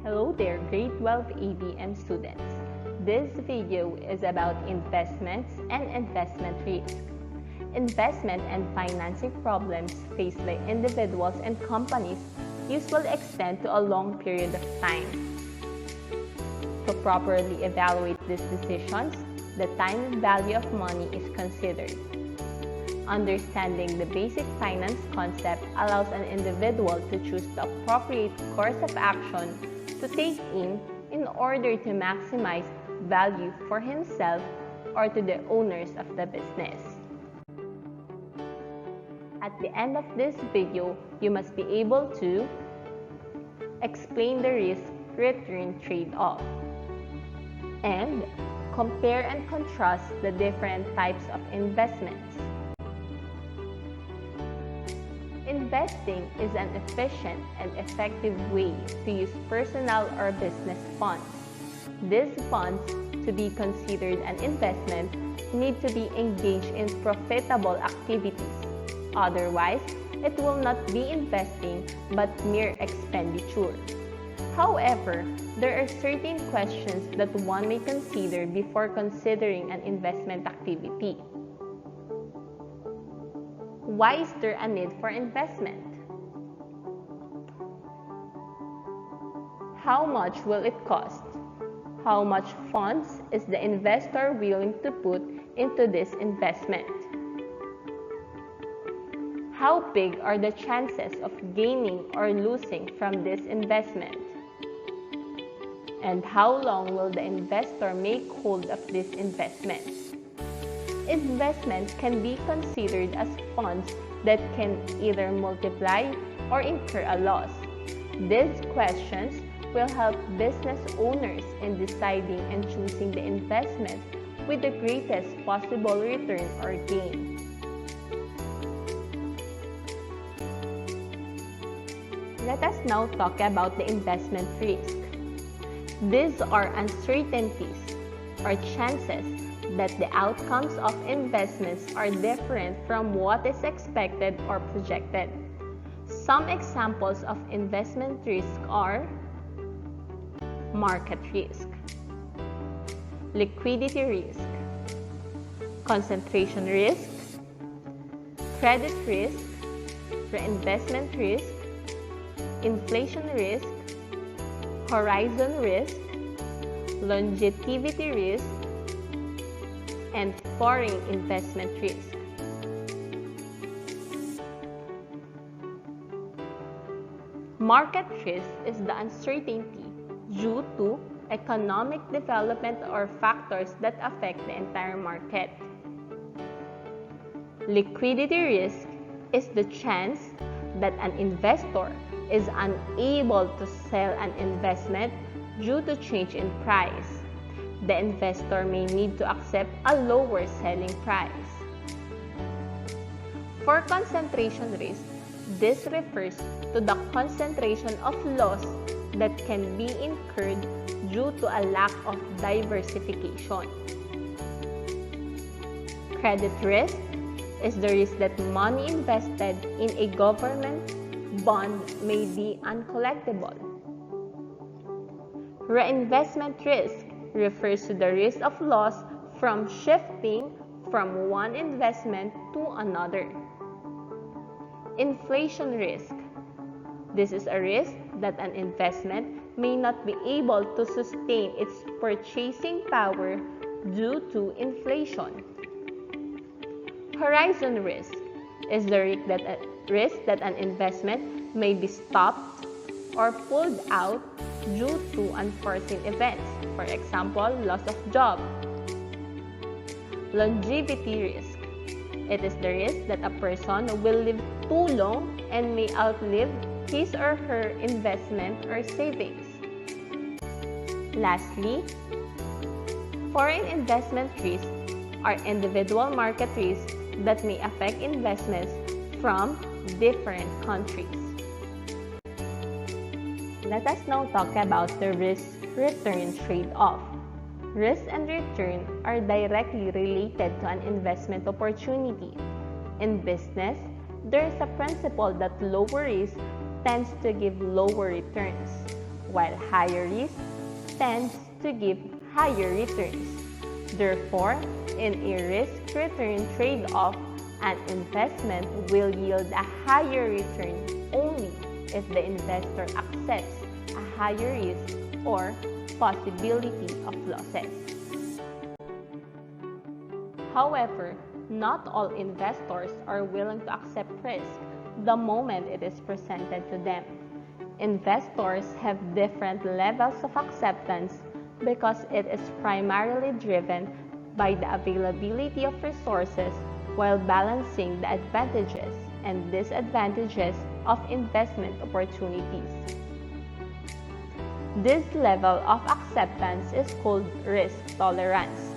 Hello there, grade 12 ABM students. This video is about investments and investment risk. Investment and financing problems faced by individuals and companies usually extend to a long period of time. To properly evaluate these decisions, the time and value of money is considered. Understanding the basic finance concept allows an individual to choose the appropriate course of action to take in order to maximize value for himself or to the owners of the business. At the end of this video, you must be able to explain the risk-return trade-off and compare and contrast the different types of investments. Investing is an efficient and effective way to use personal or business funds. These funds, to be considered an investment, need to be engaged in profitable activities. Otherwise, it will not be investing but mere expenditure. However, there are certain questions that one may consider before considering an investment activity. Why is there a need for investment? How much will it cost? How much funds is the investor willing to put into this investment? How big are the chances of gaining or losing from this investment? And how long will the investor make hold of this investment? Investment can be considered as funds that can either multiply or incur a loss. These questions will help business owners in deciding and choosing the investment with the greatest possible return or gain. Let us now talk about the investment risk. These are uncertainties or chances that the outcomes of investments are different from what is expected or projected. Some examples of investment risk are market risk, liquidity risk, concentration risk, credit risk, reinvestment risk, inflation risk, horizon risk, longevity risk, and foreign investment risk. Market risk is the uncertainty due to economic development or factors that affect the entire market. Liquidity risk is the chance that an investor is unable to sell an investment due to change in price. The investor may need to accept a lower selling price. For concentration risk, this refers to the concentration of loss that can be incurred due to a lack of diversification. Credit risk is the risk that money invested in a government bond may be uncollectible. Reinvestment risk refers to the risk of loss from shifting from one investment to another. Inflation risk. This is a risk that an investment may not be able to sustain its purchasing power due to inflation. Horizon risk is the risk that an investment may be stopped or pulled out due to unforeseen events, for example, loss of job. Longevity risk. It is the risk that a person will live too long and may outlive his or her investment or savings. Lastly, foreign investment risks are individual market risks that may affect investments from different countries. Let us now talk about the risk-return trade-off. Risk and return are directly related to an investment opportunity. In business, there is a principle that lower risk tends to give lower returns, while higher risk tends to give higher returns. Therefore, in a risk-return trade-off, an investment will yield a higher return only if the investor accepts a higher risk or possibility of losses. However, not all investors are willing to accept risk the moment it is presented to them. Investors have different levels of acceptance because it is primarily driven by the availability of resources while balancing the advantages and disadvantages of investment opportunities. This level of acceptance is called risk tolerance,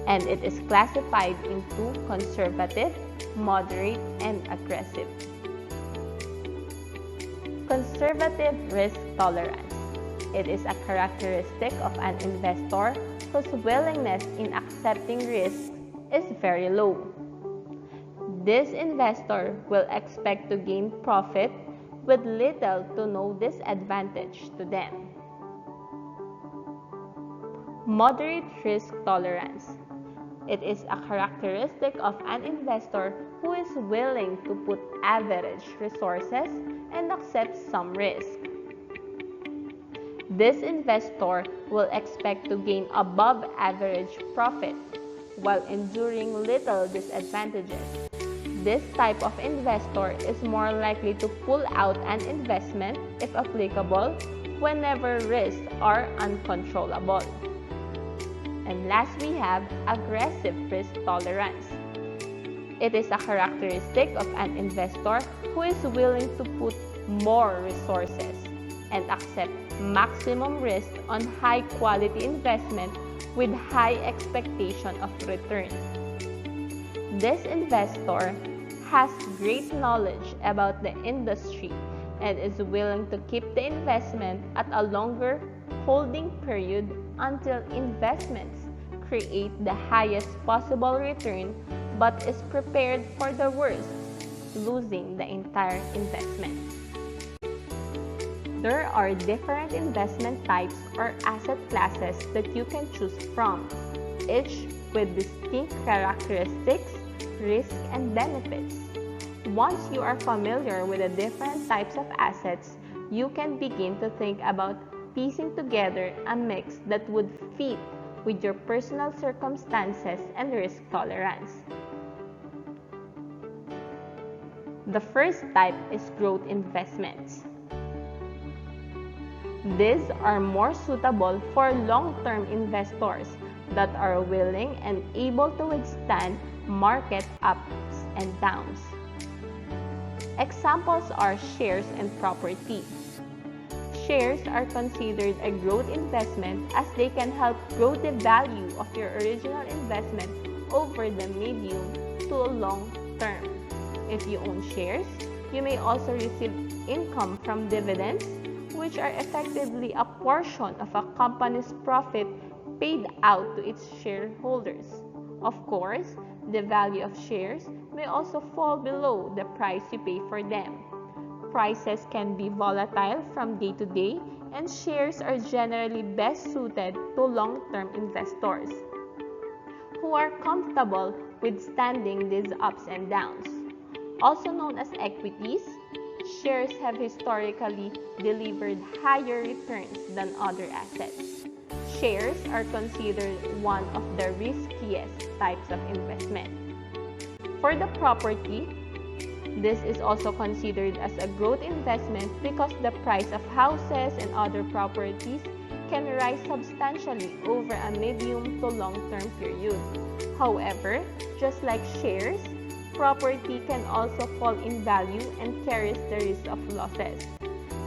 and it is classified into conservative, moderate, and aggressive. Conservative risk tolerance. It is a characteristic of an investor whose willingness in accepting risks is very low. This investor will expect to gain profit with little to no disadvantage to them. Moderate risk tolerance. It is a characteristic of an investor who is willing to put average resources and accept some risk. This investor will expect to gain above average profit while enduring little disadvantages. This type of investor is more likely to pull out an investment, if applicable, whenever risks are uncontrollable. And last, we have aggressive risk tolerance. It is a characteristic of an investor who is willing to put more resources and accept maximum risk on high-quality investment with high expectation of return. This investor has great knowledge about the industry and is willing to keep the investment at a longer holding period until investments create the highest possible return, but is prepared for the worst, losing the entire investment. There are different investment types or asset classes that you can choose from, each with distinct characteristics, risks, and benefits. Once you are familiar with the different types of assets, you can begin to think about piecing together a mix that would fit with your personal circumstances and risk tolerance. The first type is growth investments. These are more suitable for long-term investors that are willing and able to withstand market ups and downs. Examples are shares and property. Shares are considered a growth investment as they can help grow the value of your original investment over the medium to long term. If you own shares, you may also receive income from dividends, which are effectively a portion of a company's profit paid out to its shareholders. Of course, the value of shares may also fall below the price you pay for them. Prices can be volatile from day to day, and shares are generally best suited to long-term investors who are comfortable withstanding these ups and downs. Also known as equities, shares have historically delivered higher returns than other assets. Shares are considered one of the riskiest types of investment. For the property, this is also considered as a growth investment because the price of houses and other properties can rise substantially over a medium to long-term period. However, just like shares, property can also fall in value and carries the risk of losses.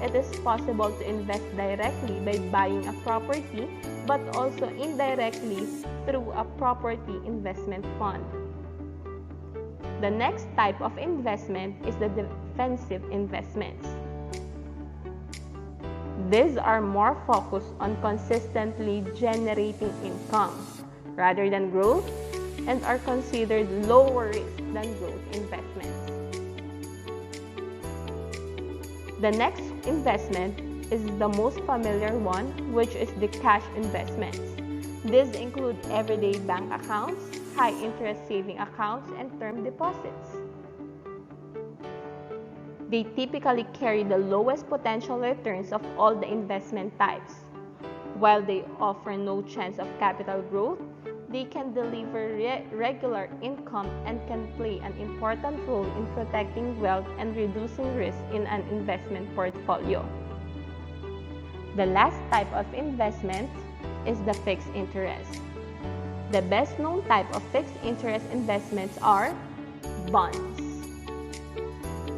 It is possible to invest directly by buying a property, but also indirectly through a property investment fund. The next type of investment is the defensive investments. These are more focused on consistently generating income rather than growth and are considered lower risk than growth investments. The next investment is the most familiar one, which is the cash investments. These include everyday bank accounts, high-interest saving accounts, and term deposits. They typically carry the lowest potential returns of all the investment types. While they offer no chance of capital growth, they can deliver regular income and can play an important role in protecting wealth and reducing risk in an investment portfolio. The last type of investment is the fixed interest. The best known type of fixed interest investments are bonds,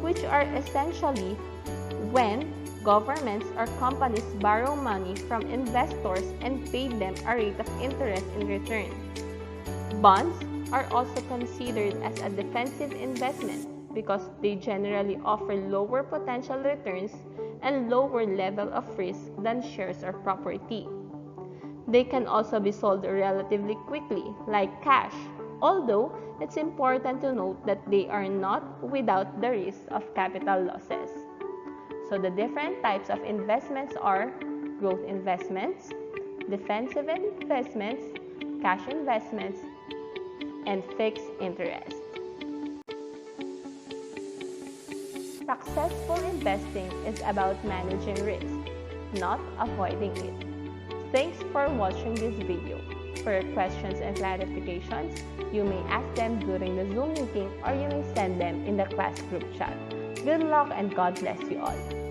which are essentially when governments or companies borrow money from investors and pay them a rate of interest in return. Bonds are also considered as a defensive investment because they generally offer lower potential returns and lower level of risk than shares or property. They can also be sold relatively quickly, like cash, although it's important to note that they are not without the risk of capital losses. So the different types of investments are growth investments, defensive investments, cash investments, and fixed interest. Successful investing is about managing risk, not avoiding it. Thanks for watching this video. For your questions and clarifications, you may ask them during the Zoom meeting or you may send them in the class group chat. Good luck and God bless you all.